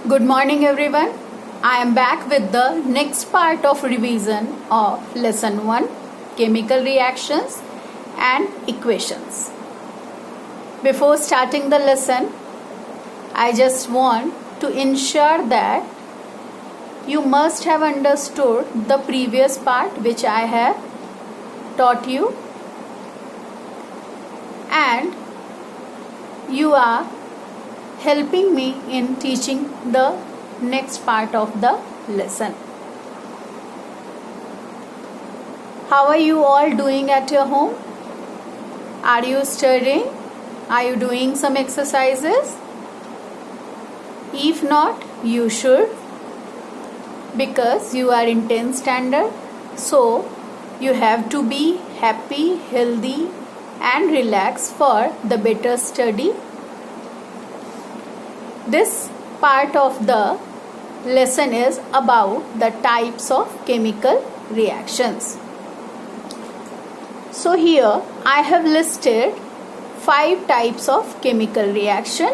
Good morning everyone. I am back with the next part of revision of lesson 1, chemical reactions and equations. Before starting the lesson, I just want to ensure that you must have understood the previous part which I have taught you, and you are helping me in teaching the next part of the lesson. How are you all doing at your home? Are you studying? Are you doing some exercises? If not, you should, because you are in 10th standard, so you have to be happy, healthy and relaxed for the better study. This part of the lesson is about the types of chemical reactions. So here I have listed 5 types of chemical reaction.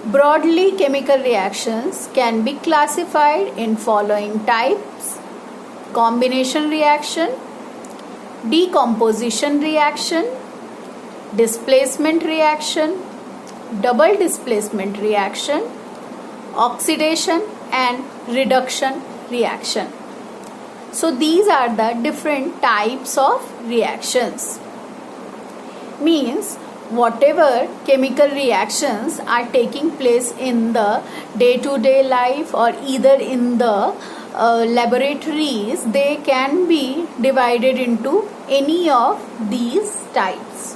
Broadly, chemical reactions can be classified in following types: combination reaction, decomposition reaction, displacement reaction, double displacement reaction, oxidation and reduction reaction. So these are the different types of reactions. Means whatever chemical reactions are taking place in the day-to-day life or either in the laboratories, they can be divided into any of these types.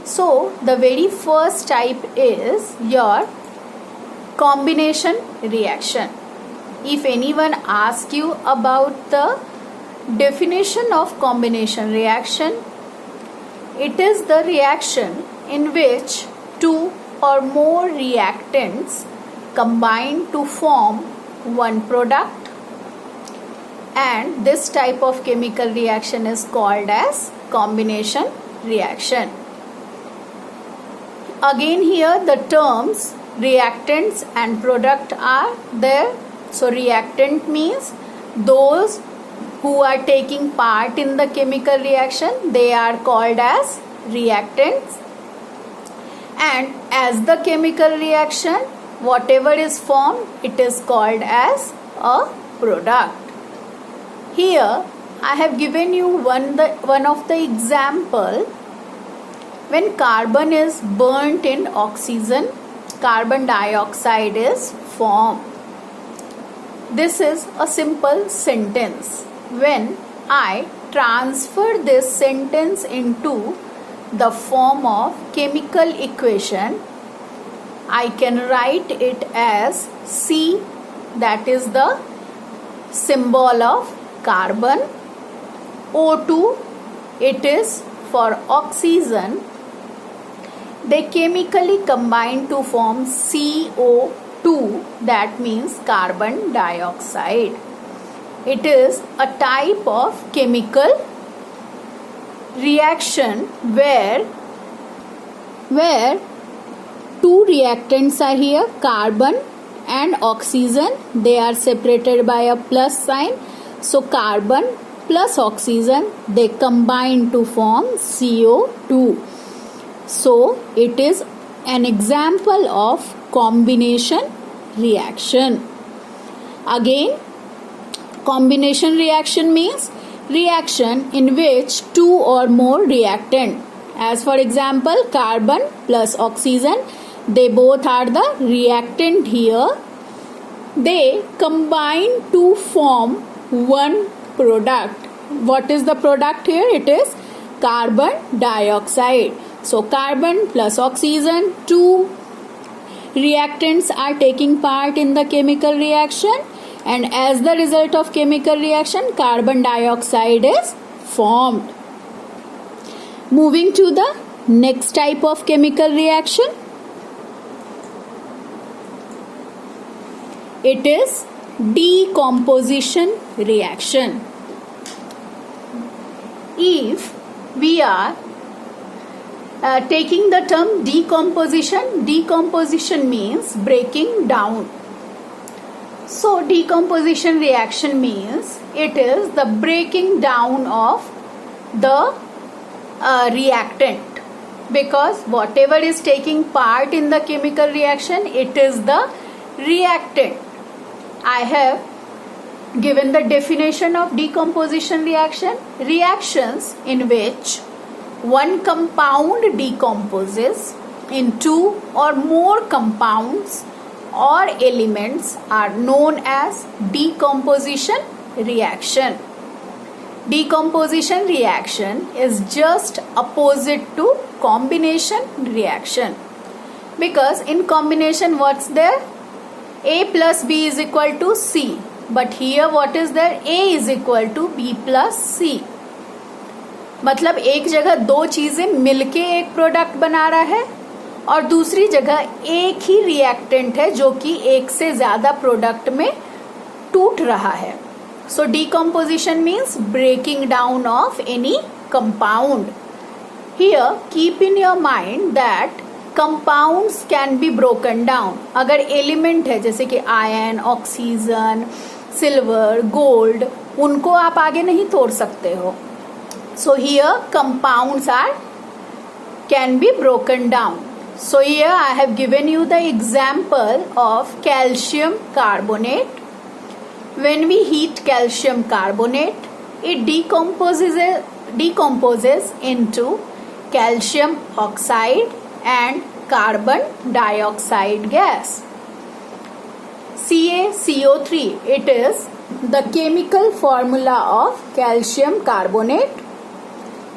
So the very first type is your combination reaction. If anyone asks you about the definition of combination reaction, it is the reaction in which 2 or more reactants combine to form one product, and this type of chemical reaction is called as combination reaction. Again, here the terms reactants and product are there. So reactant means those who are taking part in the chemical reaction, they are called as reactants. And as the chemical reaction, whatever is formed, it is called as a product. Here I have given you one of the example. When carbon is burnt in oxygen, carbon dioxide is formed. This is a simple sentence. When I transfer this sentence into the form of chemical equation, I can write it as C, that is the symbol of carbon. O2, it is for oxygen. They chemically combine to form CO2, that means carbon dioxide. It is a type of chemical reaction where 2 reactants are here, carbon and oxygen. They are separated by a plus sign. So carbon plus oxygen, they combine to form CO2. So it is an example of combination reaction. Again, combination reaction means reaction in which 2 or more reactant, as for example carbon plus oxygen, they both are the reactant here, they combine to form one product. What is the product here? It is carbon dioxide. So carbon plus oxygen, 2 reactants are taking part in the chemical reaction, and as the result of chemical reaction, carbon dioxide is formed. Moving to the next type of chemical reaction, it is decomposition reaction. If we are taking the term decomposition. Decomposition means breaking down. So decomposition reaction means it is the breaking down of the reactant, because whatever is taking part in the chemical reaction, it is the reactant. I have given the definition of decomposition reaction. Reactions in which one compound decomposes in two or more compounds or elements are known as decomposition reaction. Decomposition reaction is just opposite to combination reaction, because in combination what's there? A plus B is equal to C, but here what is there? A is equal to B plus C. मतलब एक जगह दो चीजें मिलके एक product बना रहा है और दूसरी जगह एक ही रिएक्टेंट है जो कि एक से ज्यादा प्रोडक्ट में टूट रहा है. So decomposition means breaking down of any compound. Here keep in your mind that compounds can be broken down. अगर एलिमेंट है जैसे कि आयन, ऑक्सीजन, सिल्वर, गोल्ड, उनको आप आगे नहीं तोड़ सकते हो. So here compounds can be broken down. So here I have given you the example of calcium carbonate. When we heat calcium carbonate, it decomposes into calcium oxide and carbon dioxide gas. CaCO3, it is the chemical formula of calcium carbonate,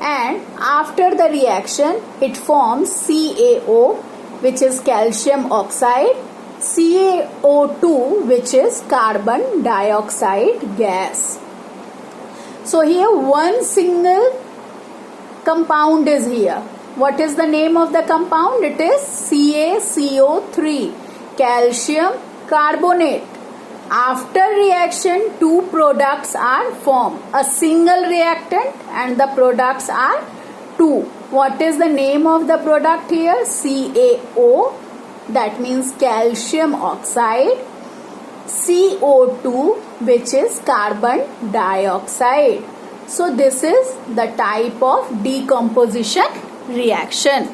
and after the reaction it forms CaO, which is calcium oxide, CaO2, which is carbon dioxide gas. So here one single compound is here. What is the name of the compound? It is CaCO3, calcium carbonate. After reaction, two products are formed. A single reactant and the products are two. What is the name of the product here? CaO, that means calcium oxide, CO2, which is carbon dioxide. So this is the type of decomposition reaction.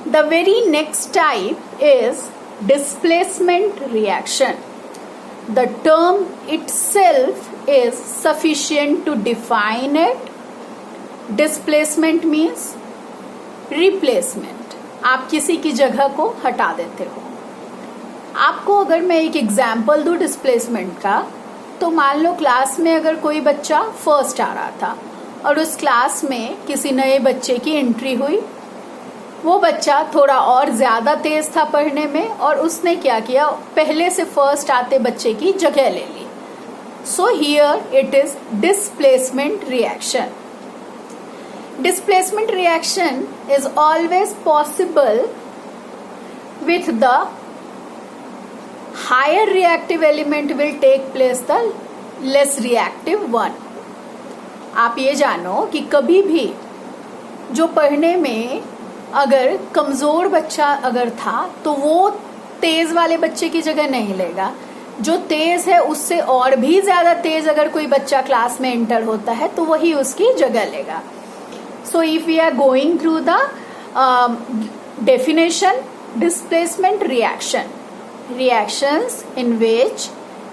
The very next type is displacement reaction. The term itself is sufficient to define it. Displacement means replacement. आप किसी की जगह को हटा देते हो. आपको अगर मैं एक एग्जाम्पल दूं डिस्प्लेसमेंट का, तो मान लो क्लास में अगर कोई बच्चा फर्स्ट आ रहा था और उस क्लास में किसी नए बच्चे की एंट्री हुई. वो बच्चा थोड़ा और ज्यादा तेज था पढ़ने में और उसने क्या किया, पहले से फर्स्ट आते बच्चे की जगह ले ली. So here it is displacement reaction. Displacement reaction is always possible with the higher reactive element will take place the less reactive one. आप ये जानो कि कभी भी जो पढ़ने में अगर कमजोर बच्चा अगर था तो वो तेज वाले बच्चे की जगह नहीं लेगा. जो तेज है उससे और भी ज्यादा तेज अगर कोई बच्चा क्लास में एंटर होता है तो वही उसकी जगह लेगा. So if we are going through the definition, displacement reaction, reactions in which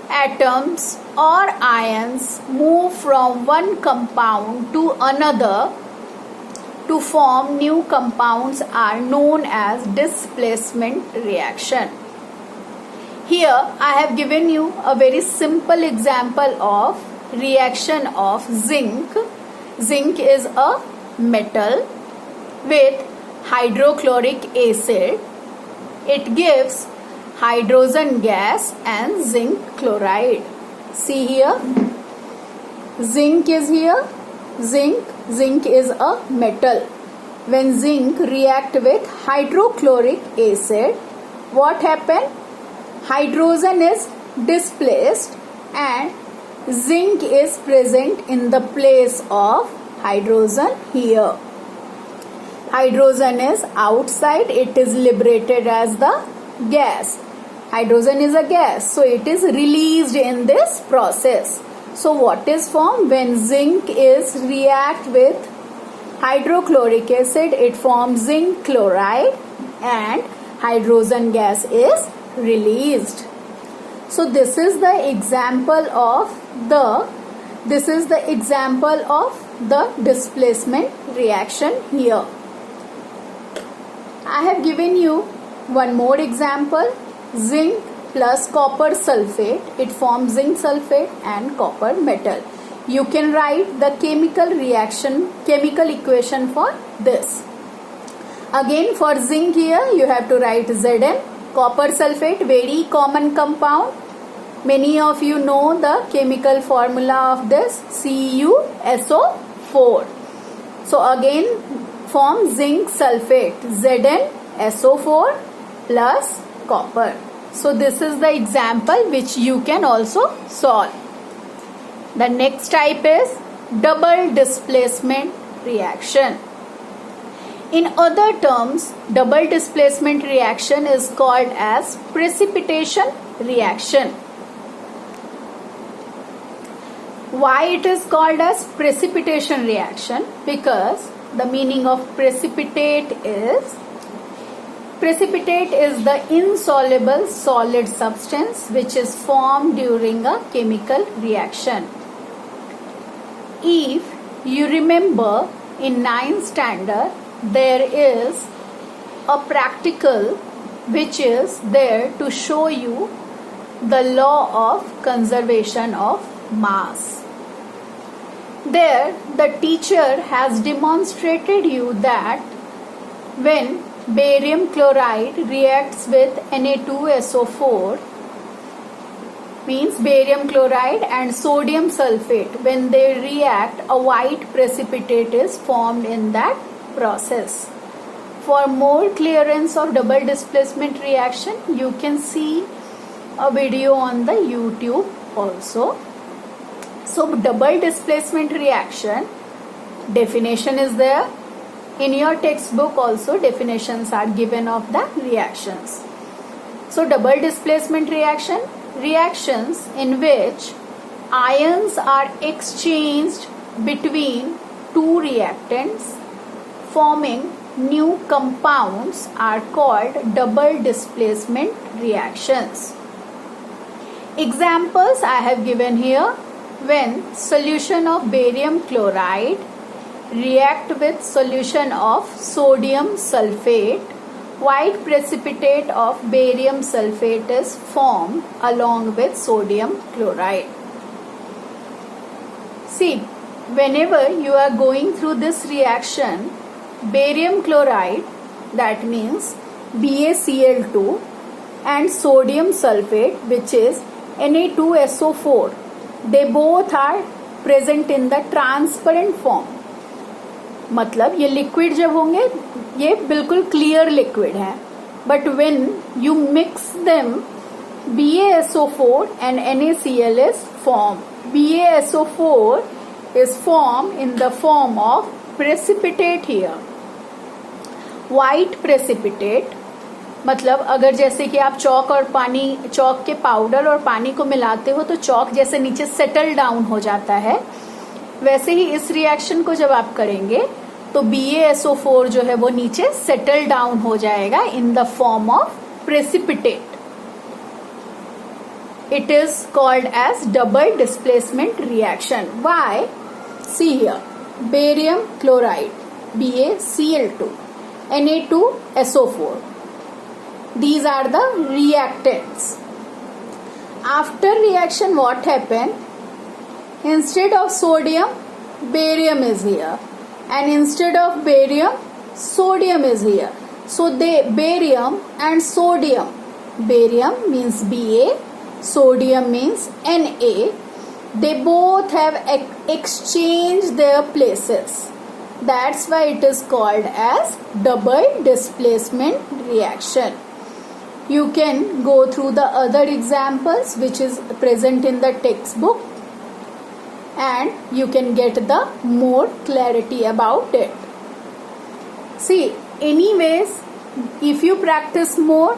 atoms or ions move from one compound to another to form new compounds are known as displacement reaction. Here I have given you a very simple example of reaction of zinc. Zinc is a metal with hydrochloric acid. It gives hydrogen gas and zinc chloride. See here, zinc is here. Zinc is a metal. When zinc react with hydrochloric acid, what happen? Hydrogen is displaced and zinc is present in the place of hydrogen here. hydrogen is outside, it is liberated as the gas. Hydrogen is a gas, so it is released in this process. So what is formed when zinc is react with hydrochloric acid? It forms zinc chloride and hydrogen gas is released. So this is the example of the displacement reaction here. I have given you one more example. Zinc plus copper sulfate, it forms zinc sulfate and copper metal. You can write the chemical equation for this. Again, for zinc here you have to write Zn. Copper sulfate, very common compound. Many of you know the chemical formula of this, CuSO4. So again form zinc sulfate, ZnSO4 plus copper. So this is the example which you can also solve. The next type is double displacement reaction. In other terms, double displacement reaction is called as precipitation reaction. Why it is called as precipitation reaction? Because the meaning of precipitate is the insoluble solid substance which is formed during a chemical reaction. If you remember, in 9th standard there is a practical which is there to show you the law of conservation of mass. There the teacher has demonstrated you that when barium chloride reacts with Na2SO4, means barium chloride and sodium sulfate, when they react, a white precipitate is formed in that process. For more clearance of double displacement reaction, you can see a video on the YouTube also. So double displacement reaction definition is there. In your textbook also definitions are given of the reactions. So double displacement reaction, reactions in which ions are exchanged between two reactants forming new compounds are called double displacement reactions. Examples I have given here: when solution of barium chloride react with solution of sodium sulfate, white precipitate of barium sulfate is formed along with sodium chloride. See, whenever you are going through this reaction, barium chloride, that means BaCl2, and sodium sulfate, which is Na2SO4, they both are present in the transparent form. मतलब ये liquid जब होंगे ये बिल्कुल clear liquid है, but when you mix them BaSO4 and NaCl is formed. BaSO4 is formed in the form of precipitate here. White precipitate मतलब अगर जैसे कि आप चौक के पाउडर और पानी को मिलाते हो तो चौक जैसे नीचे सेटल डाउन हो जाता है, वैसे ही इस रिएक्शन को जब आप करेंगे तो BaSO4 जो है वो नीचे सेटल डाउन हो जाएगा in the form of precipitate. It is called as double displacement reaction. Why? See here, barium chloride, BaCl2, Na2SO4. These are the reactants. After reaction, what happened? Instead of sodium, barium is here, and instead of barium, sodium is here. So barium and sodium, barium means Ba, sodium means Na, they both have exchanged their places. That's why it is called as double displacement reaction. You can go through the other examples which is present in the textbook and you can get the more clarity about it. See, anyways, if you practice more,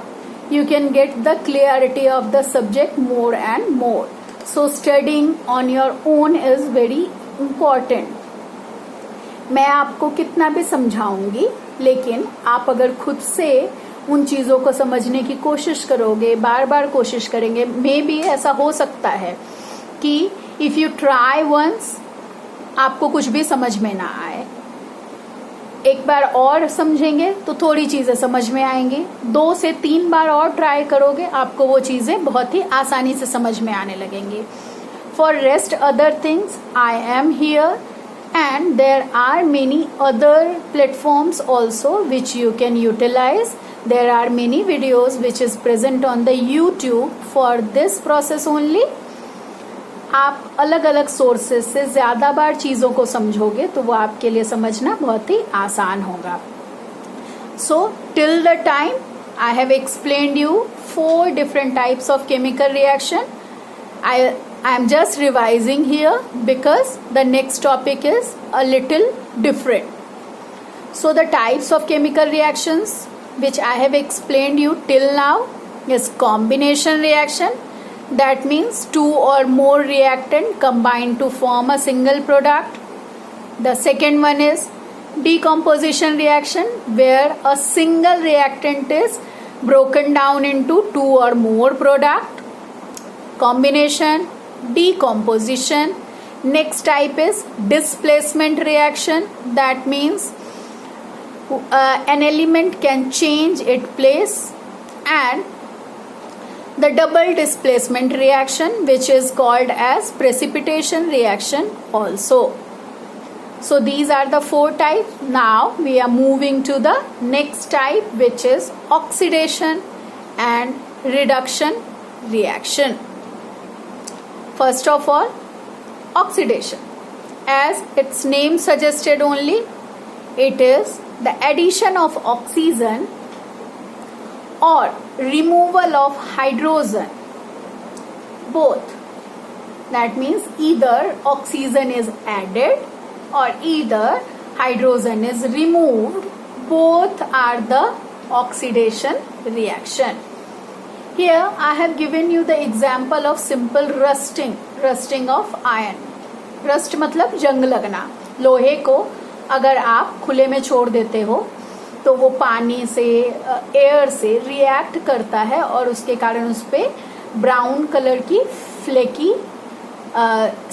you can get the clarity of the subject more and more. So studying on your own is very important. मैं आपको कितना भी समझाऊंगी, लेकिन आप अगर खुद से उन चीज़ों को समझने की कोशिश करोगे, बार बार कोशिश करेंगे, मे बी ऐसा हो सकता है कि इफ़ यू ट्राई वंस आपको कुछ भी समझ में ना आए, एक बार और समझेंगे तो थोड़ी चीज़ें समझ में आएंगी, 2 से 3 बार और ट्राई करोगे, आपको वो चीज़ें बहुत ही आसानी से समझ में आने लगेंगी. For rest other things I am here, and there are many other platforms also which you can utilize. There are many videos which is present on the YouTube for this process only. आप अलग अलग sources से ज़्यादा बार चीज़ों को समझोगे तो वो आपके लिए समझना बहुत ही आसान होगा. So till the time I have explained you 4 different types of chemical reaction. I am just revising here because the next topic is a little different. So the types of chemical reactions which I have explained you till now is combination reaction. That means 2 or more reactant combine to form a single product. The second one is decomposition reaction, where a single reactant is broken down into 2 or more product. Combination, decomposition. Next type is displacement reaction. That means an element can change its place. And the double displacement reaction, which is called as precipitation reaction also. So these are the 4 types. Now we are moving to the next type, which is oxidation and reduction reaction. First of all, oxidation. As its name suggested only, it is the addition of oxygen or removal of hydrogen. Both. That means either oxygen is added or either hydrogen is removed. Both are the oxidation reaction. Here I have given you the example of simple rusting of iron. Rust मतलब जंग लगना. लोहे को अगर आप खुले में छोड़ देते हो तो वो पानी से, एयर से रिएक्ट करता है और उसके कारण उस पर ब्राउन कलर की फ्लेकी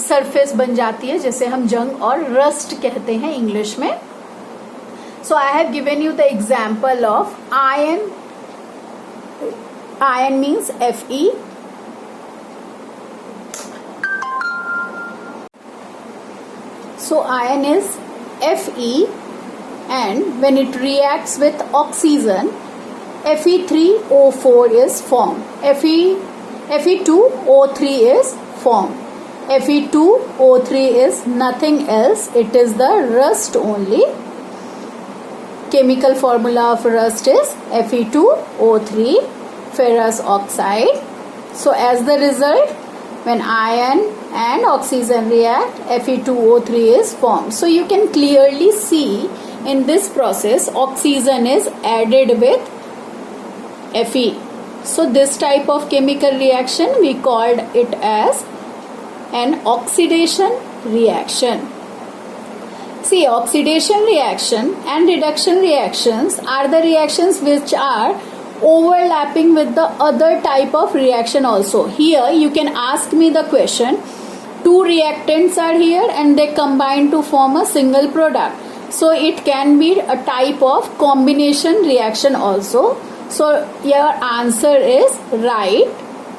सरफेस बन जाती है, जिसे हम जंग और रस्ट कहते हैं इंग्लिश में. So I have given you the example of iron. Iron means Fe. So iron is Fe, and when it reacts with oxygen, Fe3O4 is formed. Fe2O3 is formed. Fe2O3 is nothing else. It is the rust only. Chemical formula of rust is Fe2O3. Ferrous oxide. So as the result, when iron and oxygen react, Fe2O3 is formed. So you can clearly see in this process oxygen is added with Fe. So this type of chemical reaction we called it as an oxidation reaction. See, oxidation reaction and reduction reactions are the reactions which are overlapping with the other type of reaction also. Here you can ask me the question, 2 reactants are here and they combine to form a single product. So it can be a type of combination reaction also. So your answer is right.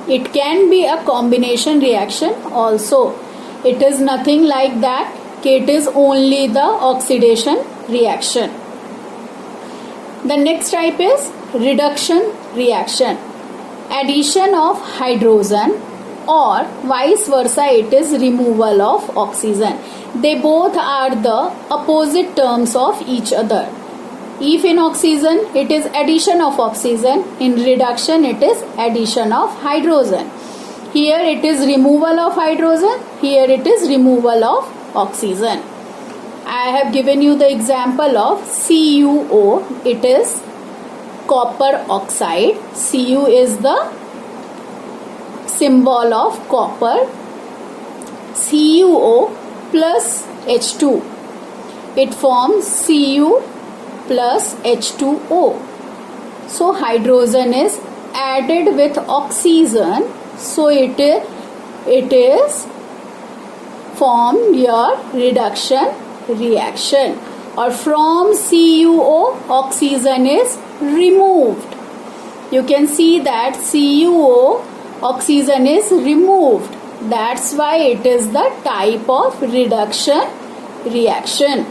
It can be a combination reaction also. It is nothing like that. It is only the oxidation reaction. The next type is reduction reaction. Addition of hydrogen or vice versa, it is removal of oxygen. They both are the opposite terms of each other. If in oxygen it is addition of oxygen, in reduction it is addition of hydrogen. Here it is removal of hydrogen, here it is removal of oxygen. I have given you the example of CuO. It is copper oxide. Cu is the symbol of copper. CuO plus H2. It forms Cu plus H2O. So hydrogen is added with oxygen. So it is formed your reduction reaction. Or from CuO, oxygen is removed. You can see that CuO, oxygen is removed. That's why it is the type of reduction reaction.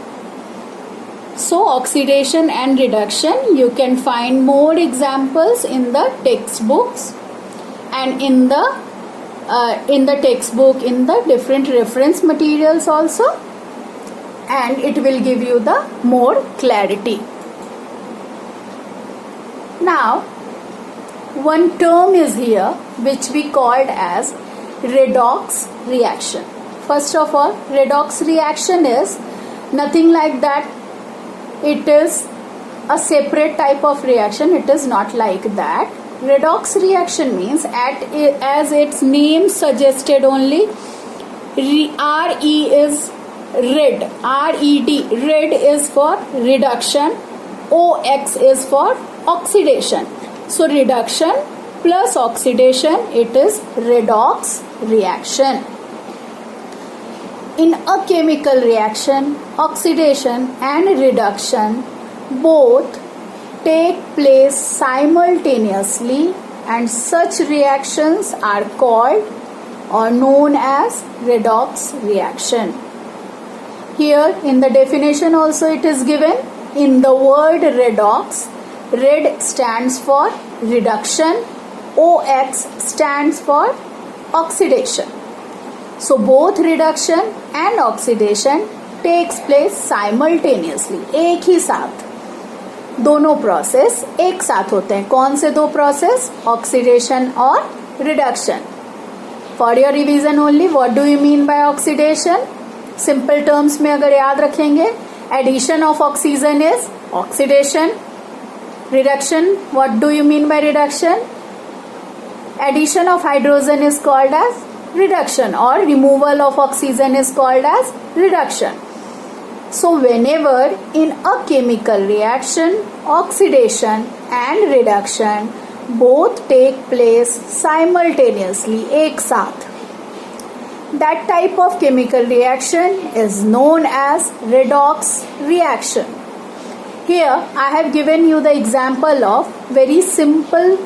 So oxidation and reduction, you can find more examples in the textbooks and in the textbook, in the different reference materials also, and it will give you the more clarity. Now, one term is here which we called as redox reaction. First of all, redox reaction is nothing like that. It is a separate type of reaction. It is not like that. Redox reaction means, as its name suggested only, Re is red. R-E-D, red is for reduction. O-X is for oxidation. So reduction plus oxidation, it is redox reaction. In a chemical reaction, oxidation and reduction both take place simultaneously, and such reactions are called or known as redox reaction. Here in the definition also it is given. In the word redox, red stands for reduction, OX stands for oxidation. So both reduction and oxidation takes place simultaneously, एक ही साथ. दोनों process एक साथ होते हैं. कौन से दो प्रोसेस? ऑक्सीडेशन और reduction. For your revision only, what do you mean by oxidation? Simple terms में अगर याद रखेंगे, addition of oxygen is oxidation. Reduction, what do you mean by reduction? Addition of hydrogen is called as reduction, or removal of oxygen is called as reduction. So whenever in a chemical reaction, oxidation and reduction both take place simultaneously, एक साथ, that type of chemical reaction is known as redox reaction. Here I have given you the example of very simple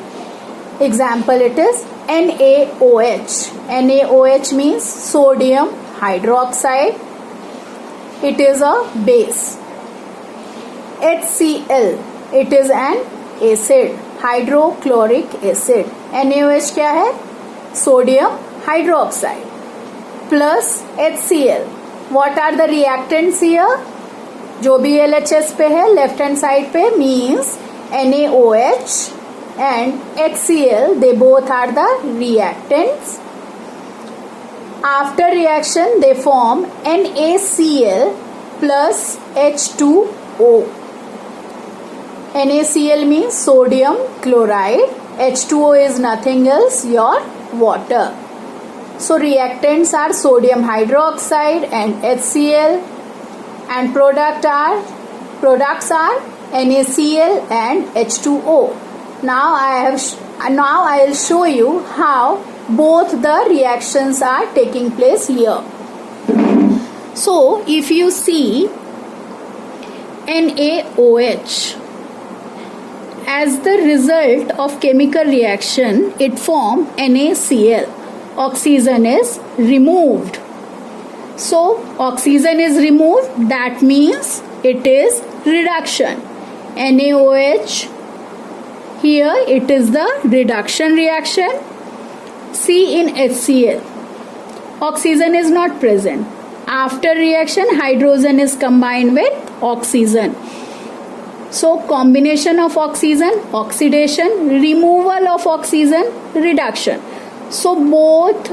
example. It is NaOH. NaOH means sodium hydroxide. It is a base. HCl, it is an acid, hydrochloric acid. NaOH क्या है? Sodium hydroxide plus HCl. What are the reactants here? जो भी LHS पे है left hand side पे, means NaOH and HCl, they both are the reactants. After reaction they form NaCl plus H2O. NaCl means sodium chloride. H2O is nothing else, your water. So reactants are sodium hydroxide and HCl, and products are NaCl and H2O. Now I will show you how both the reactions are taking place here. So if you see NaOH, as the result of chemical reaction it form NaCl. Oxygen is removed. So oxygen is removed, that means it is reduction. NaOH, here it is the reduction reaction. See in HCl, oxygen is not present. After reaction, hydrogen is combined with oxygen. So combination of oxygen, oxidation, removal of oxygen, reduction. So both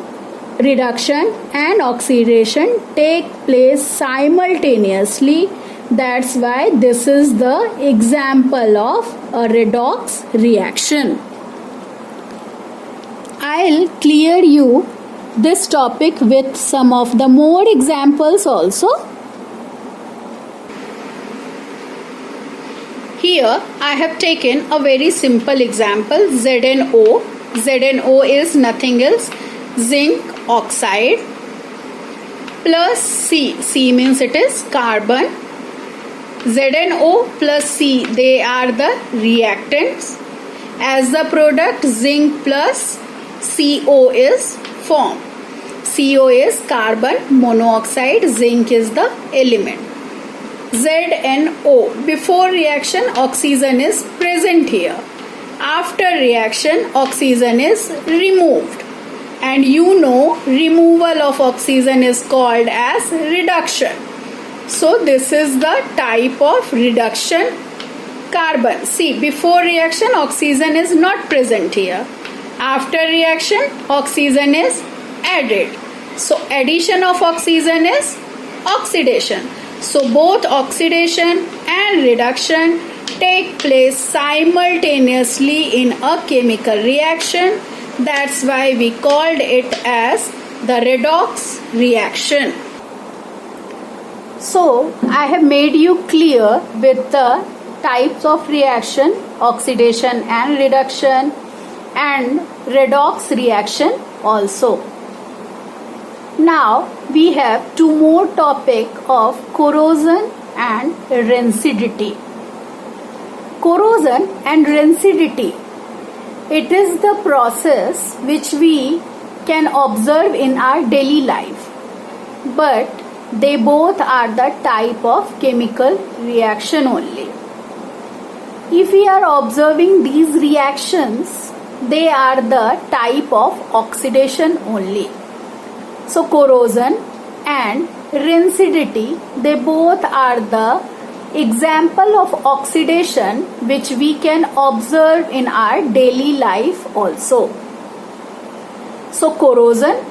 reduction and oxidation take place simultaneously. That's why this is the example of a redox reaction. I'll clear you this topic with some of the more examples also. Here I have taken a very simple example, ZNO. ZNO is nothing else zinc oxide plus C. C means it is carbon. ZNO plus C, they are the reactants. As the product, zinc plus CO is formed. CO is carbon monoxide, zinc is the element. ZNO, before reaction oxygen is present here. After reaction oxygen is removed. And you know removal of oxygen is called as reduction. So this is the type of reduction carbon. See, before reaction oxygen is not present here. After reaction oxygen is added. So addition of oxygen is oxidation. So both oxidation and reduction take place simultaneously in a chemical reaction. That's why we called it as the redox reaction. So I have made you clear with the types of reaction, oxidation and reduction, and redox reaction also. Now we have two more topic of corrosion and rancidity. Corrosion and rancidity, it is the process which we can observe in our daily life, but they both are the type of chemical reaction only. If we are observing these reactions, they are the type of oxidation only. So corrosion and rancidity, they both are the example of oxidation which we can observe in our daily life also. So corrosion,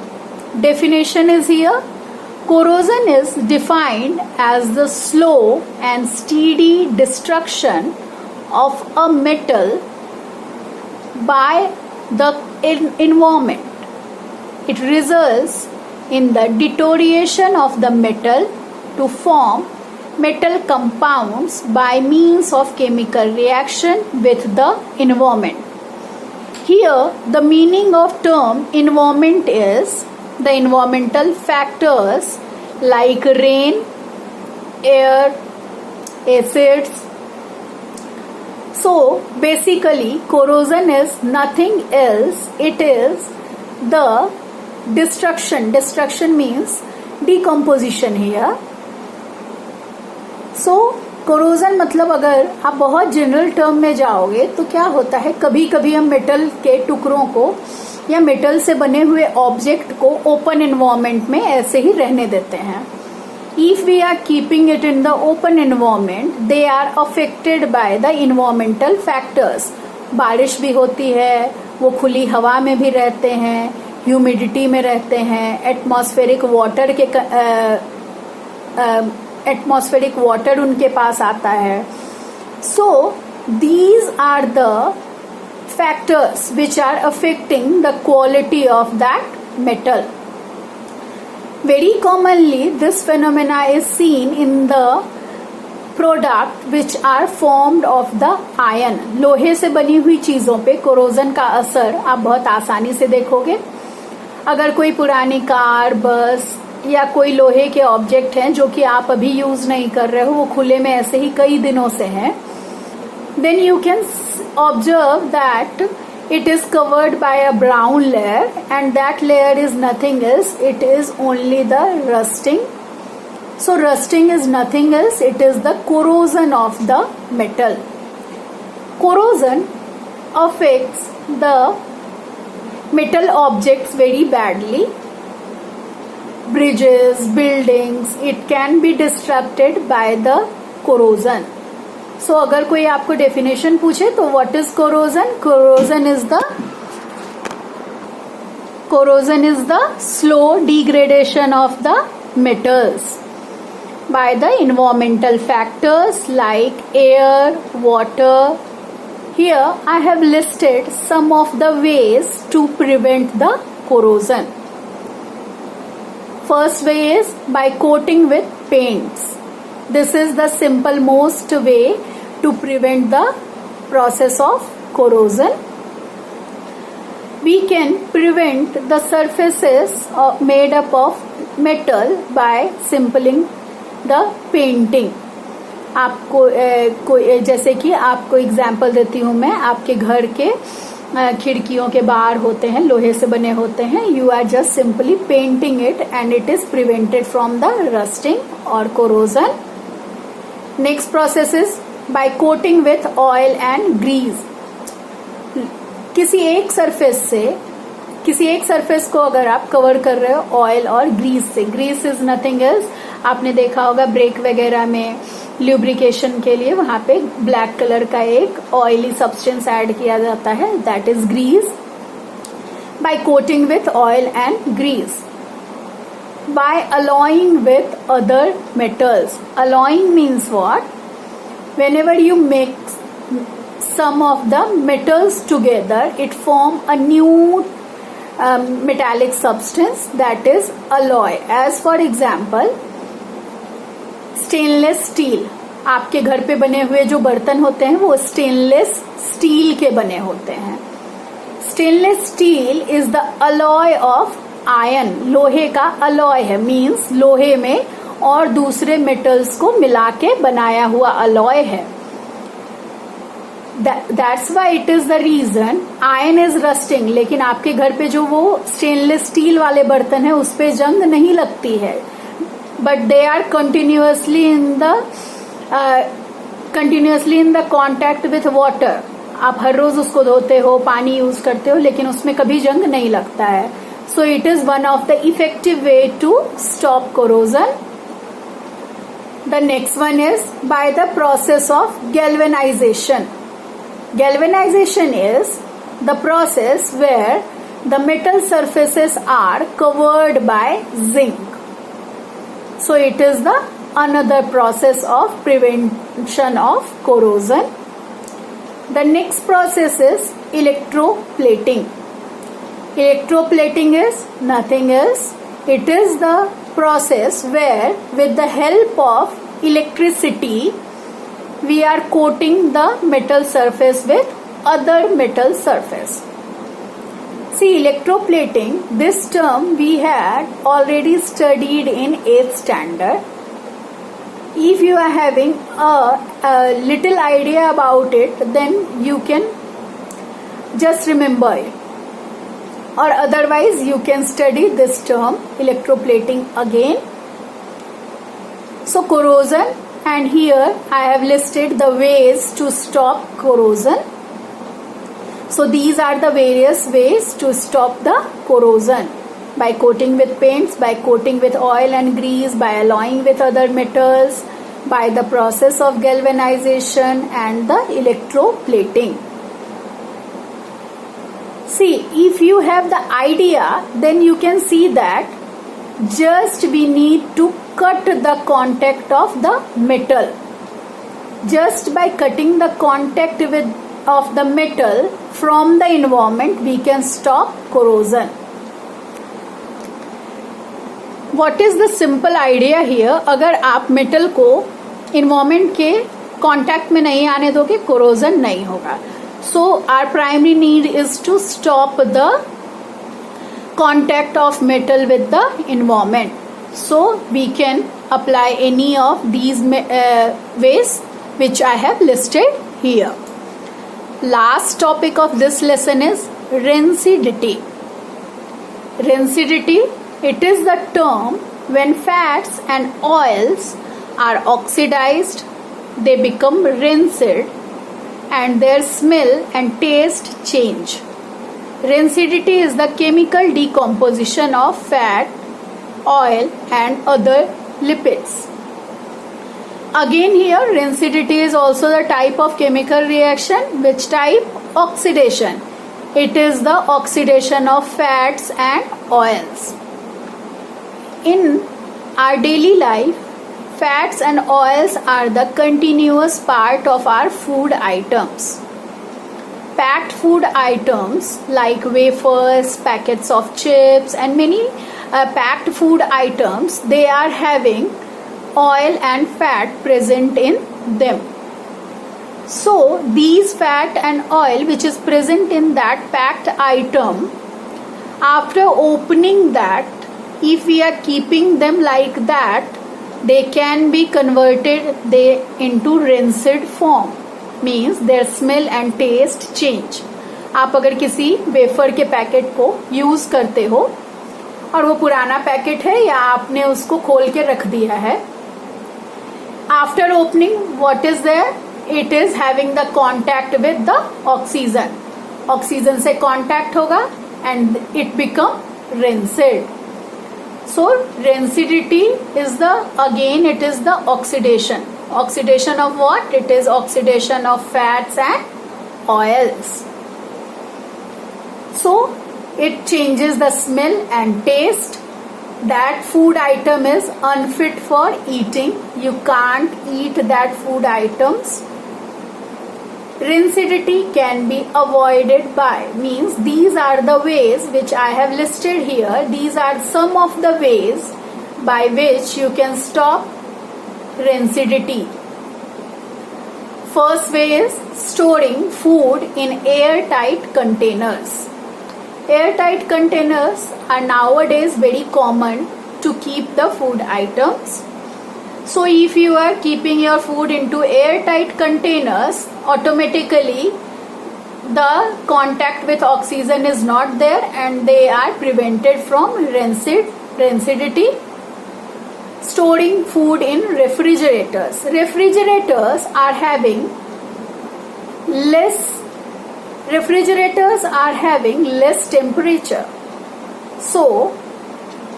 definition is here. Corrosion is defined as the slow and steady destruction of a metal by the environment. It results in the deterioration of the metal to form metal compounds by means of chemical reaction with the environment. Here the meaning of term environment is the environmental factors like rain, air, acids. So basically corrosion is nothing else, it is the destruction. Destruction means decomposition here. So corrosion मतलब अगर आप बहुत general term में जाओगे तो क्या होता है, कभी कभी हम मेटल के टुकड़ों को या मेटल से बने हुए ऑब्जेक्ट को ओपन एनवायरनमेंट में ऐसे ही रहने देते हैं. If we are keeping it in the open environment, they are affected by the environmental factors. बारिश भी होती है, वो खुली हवा में भी रहते हैं, ह्यूमिडिटी में रहते हैं, एटमॉस्फेरिक वाटर उनके पास आता है. So these are the factors which are affecting the quality of that metal. Very commonly this phenomena is seen in the product which are formed of the iron. लोहे से बनी हुई चीजों पे कोरोजन का असर आप बहुत आसानी से देखोगे. अगर कोई पुरानी कार, बस या कोई लोहे के ऑब्जेक्ट हैं जो कि आप अभी यूज नहीं कर रहे हो, वो खुले में ऐसे ही कई दिनों से हैं, then you can observe that it is covered by a brown layer, and that layer is nothing else, it is only the rusting. So rusting is nothing else, it is the corrosion of the metal. Corrosion affects the metal objects very badly. Bridges, buildings, it can be disrupted by the corrosion. So अगर कोई आपको definition पूछे तो what is corrosion? Corrosion is the corrosion is the slow degradation of the metals by the environmental factors like air, water. Here I have listed some of the ways to prevent the corrosion. First way is by coating with paints. This is the simple most way to prevent the process of corrosion. We can prevent the surfaces made up of metal by simpling the painting. आपको जैसे कि आपको example देती हूँ मैं, आपके घर के खिड़कियों के बाहर होते हैं, लोहे से बने होते हैं. You are just simply painting it and it is prevented from the rusting और corrosion. Next process is by coating with oil and grease. किसी एक सरफेस को अगर आप कवर कर रहे हो ऑयल और ग्रीस से. ग्रीस इज नथिंग एल्स, आपने देखा होगा ब्रेक वगैरह में ल्यूब्रिकेशन के लिए वहां पे ब्लैक कलर का एक ऑयली सब्सटेंस ऐड किया जाता है, that is grease. By coating with oil and grease. By alloying with other metals. Alloying means what? whenever you mix some of the metals together, it form a new metallic substance, that is alloy. As for example, stainless steel. आपके घर पे बने हुए जो बर्तन होते हैं वो स्टेनलेस स्टील के बने होते हैं. Stainless steel is the alloy of iron. लोहे का अलॉय है, मीन्स लोहे में और दूसरे मेटल्स को मिला के बनाया हुआ अलॉय है. That's why it is the reason iron is rusting. लेकिन आपके घर पे जो वो स्टेनलेस स्टील वाले बर्तन है उस पे जंग नहीं लगती है, but they are continuously in the contact with water. आप हर रोज उसको धोते हो, पानी यूज करते हो, लेकिन उसमें कभी जंग नहीं लगता है. So it is one of the effective way to stop corrosion. The next one is by the process of galvanization. Galvanization is the process where the metal surfaces are covered by zinc. So it is the another process of prevention of corrosion. The next process is electroplating. Electroplating is nothing else. It is the process where with the help of electricity we are coating the metal surface with other metal surface. See, electroplating, this term we had already studied in 8th standard. If you are having a little idea about it, then you can just remember it. Or otherwise you can study this term electroplating again. So corrosion, and here I have listed the ways to stop corrosion. So these are the various ways to stop the corrosion: by coating with paints, by coating with oil and grease, by alloying with other metals, by the process of galvanization and the electroplating. See, if you have the idea, then you can see that just we need to cut the contact of the metal. Just by cutting the contact of the metal from the environment, we can stop corrosion. What is the simple idea here? अगर आप metal को environment के contact में नहीं आने दोगे, corrosion नहीं होगा. So our primary need is to stop the contact of metal with the environment. So we can apply any of these ways which I have listed here. Last topic of this lesson is rancidity. Rancidity, it is the term when fats and oils are oxidized, they become rancid and their smell and taste change. Rancidity is the chemical decomposition of fat, oil and other lipids. Again here, rancidity is also the type of chemical reaction. Which type? Oxidation. It is the oxidation of fats and oils. In our daily life, fats and oils are the continuous part of our food items. Packed food items like wafers, packets of chips, and many packed food items, they are having oil and fat present in them. So these fat and oil which is present in that packed item, after opening that, if we are keeping them like that, they can be converted into rinsed form. Means their smell and taste change. आप अगर किसी wafer के packet को use करते हो और वो पुराना पैकेट है या आपने उसको खोल के रख दिया है, after opening what is there, it is having the contact with the oxygen. Oxygen से कॉन्टैक्ट होगा and it become rancid. So rancidity is it is the oxidation. Oxidation of what? It is oxidation of fats and oils. So it changes the smell and taste. That food item is unfit for eating. You can't eat that food items. Rancidity can be avoided by, means these are the ways which I have listed here. These are some of the ways by which you can stop rancidity. First way is storing food in airtight containers. Airtight containers are nowadays very common to keep the food items. So if you are keeping your food into airtight containers, automatically the contact with oxygen is not there and they are prevented from rancidity. Storing food in refrigerators. Refrigerators are having less temperature. So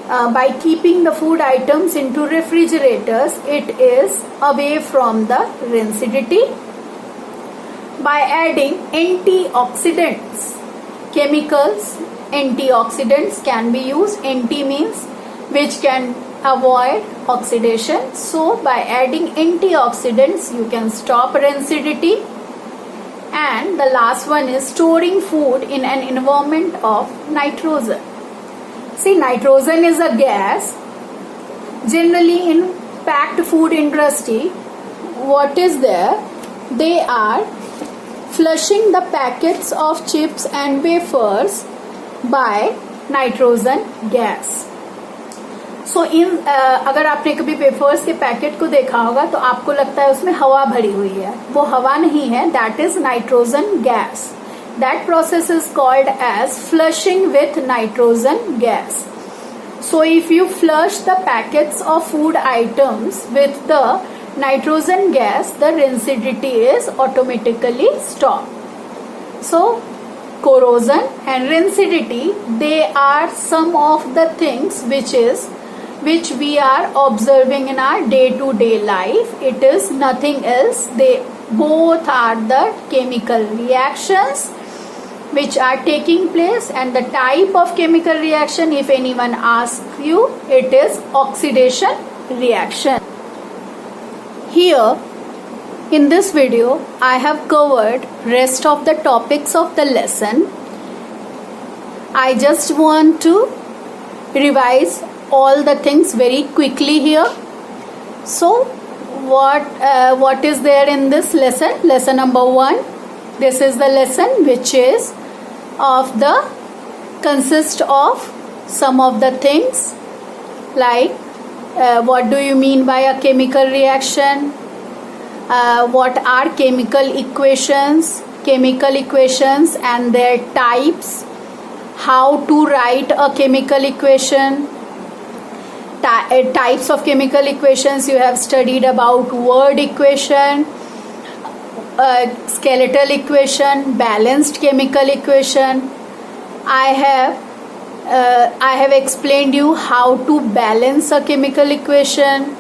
by keeping the food items into refrigerators, it is away from the rancidity. By adding antioxidants, chemicals, antioxidants can be used. Anti means which can avoid oxidation. So by adding antioxidants, you can stop rancidity. And the last one is storing food in an environment of nitrogen. See, nitrogen is a gas. Generally in packed food industry, what is there? They are flushing the packets of chips and wafers by nitrogen gas. So अगर आपने कभी wafers के packet को देखा होगा तो आपको लगता है उसमें हवा भरी हुई है. वो हवा नहीं है, that is nitrogen gas. That process is called as flushing with nitrogen gas. So if you flush the packets of food items with the nitrogen gas, the rancidity is automatically stopped. So corrosion and rancidity, they are some of the things which we are observing in our day-to-day life. It is nothing else. They both are the chemical reactions which are taking place, and the type of chemical reaction, if anyone asks you, it is oxidation reaction. Here in this video I have covered rest of the topics of the lesson. I just want to revise all the things very quickly here. So what is there in this lesson? Lesson number 1, this is the lesson which is consist of some of the things like what do you mean by a chemical reaction, what are chemical equations and their types, how to write a chemical equation, types of chemical equations. You have studied about word equation, skeletal equation, balanced chemical equation. I have explained you how to balance a chemical equation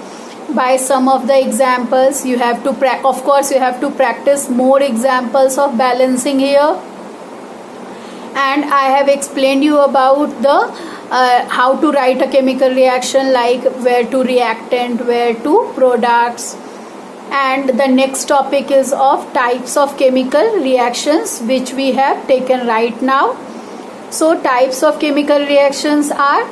by some of the examples. You have to of course you have to practice more examples of balancing here. and I have explained you about the how to write a chemical reaction, like where to reactant, where to products. And the next topic is of types of chemical reactions, which we have taken right now. So types of chemical reactions are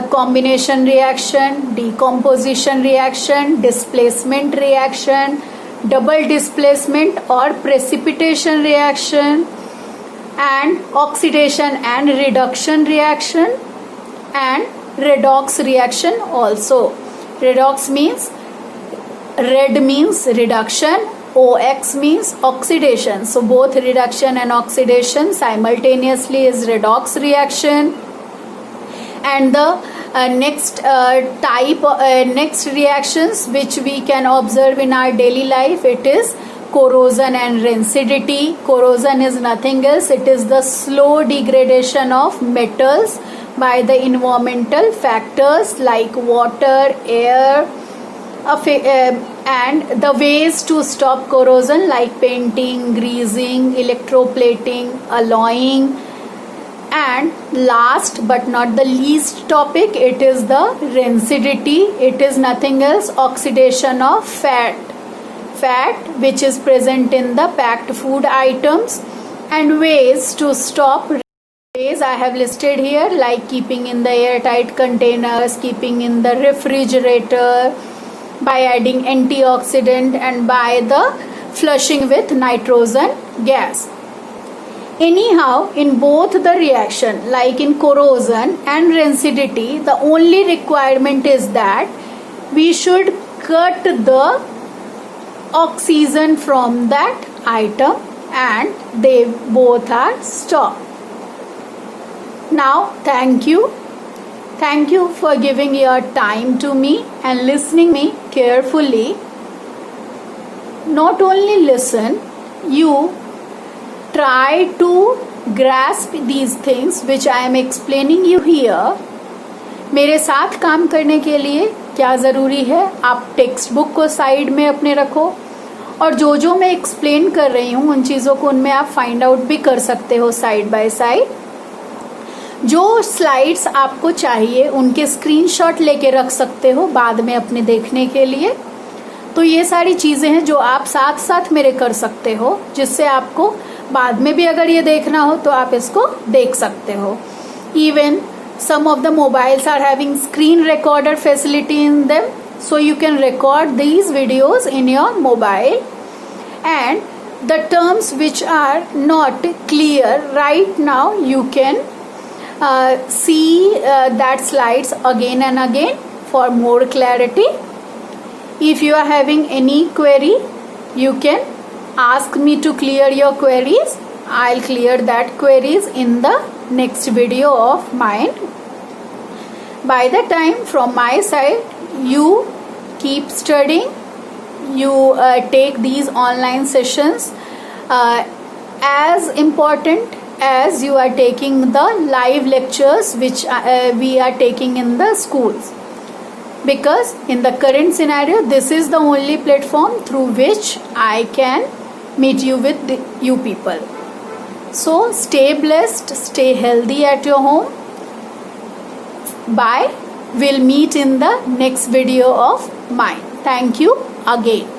combination reaction, decomposition reaction, displacement reaction, double displacement or precipitation reaction, and oxidation and reduction reaction, and redox reaction also. Redox means, red means reduction, OX means oxidation. So both reduction and oxidation simultaneously is redox reaction. And the next next reactions which we can observe in our daily life, it is corrosion and rancidity. Corrosion is nothing else, it is the slow degradation of metals by the environmental factors like water, air, and the ways to stop corrosion like painting, greasing, electroplating, alloying. And last but not the least topic, it is the rancidity. It is nothing else, oxidation of fat which is present in the packed food items. And ways to stop, ways I have listed here, like keeping in the airtight containers, keeping in the refrigerator, by adding antioxidant, and by the flushing with nitrogen gas. Anyhow, in both the reaction, like in corrosion and rancidity, the only requirement is that we should cut the oxygen from that item, and they both are stopped. Now, thank you. Thank you for giving your time to me and listening me carefully. Not only listen, you try to grasp these things which I am explaining you here. मेरे साथ काम करने के लिए क्या ज़रूरी है, आप टेक्स्ट बुक को साइड में अपने रखो, और जो मैं एक्सप्लेन कर रही हूँ उन चीज़ों को उनमें आप फाइंड आउट भी कर सकते हो साइड बाय साइड. जो स्लाइड्स आपको चाहिए उनके स्क्रीनशॉट लेके रख सकते हो बाद में अपने देखने के लिए. तो ये सारी चीज़ें हैं जो आप साथ साथ मेरे कर सकते हो, जिससे आपको बाद में भी अगर ये देखना हो तो आप इसको देख सकते हो. Even some of the mobiles are having screen recorder facility in them, so you can record these videos in your mobile. And the terms which are not clear right now, you can see that slides again and again for more clarity. If you are having any query, you can ask me to clear your queries. I'll clear that queries in the next video of mine. By the time, from my side, you keep studying, you take these online sessions as important as you are taking the live lectures which we are taking in the schools. Because in the current scenario, this is the only platform through which I can meet you with you people. So stay blessed, stay healthy at your home. Bye. We'll meet in the next video of mine. Thank you again.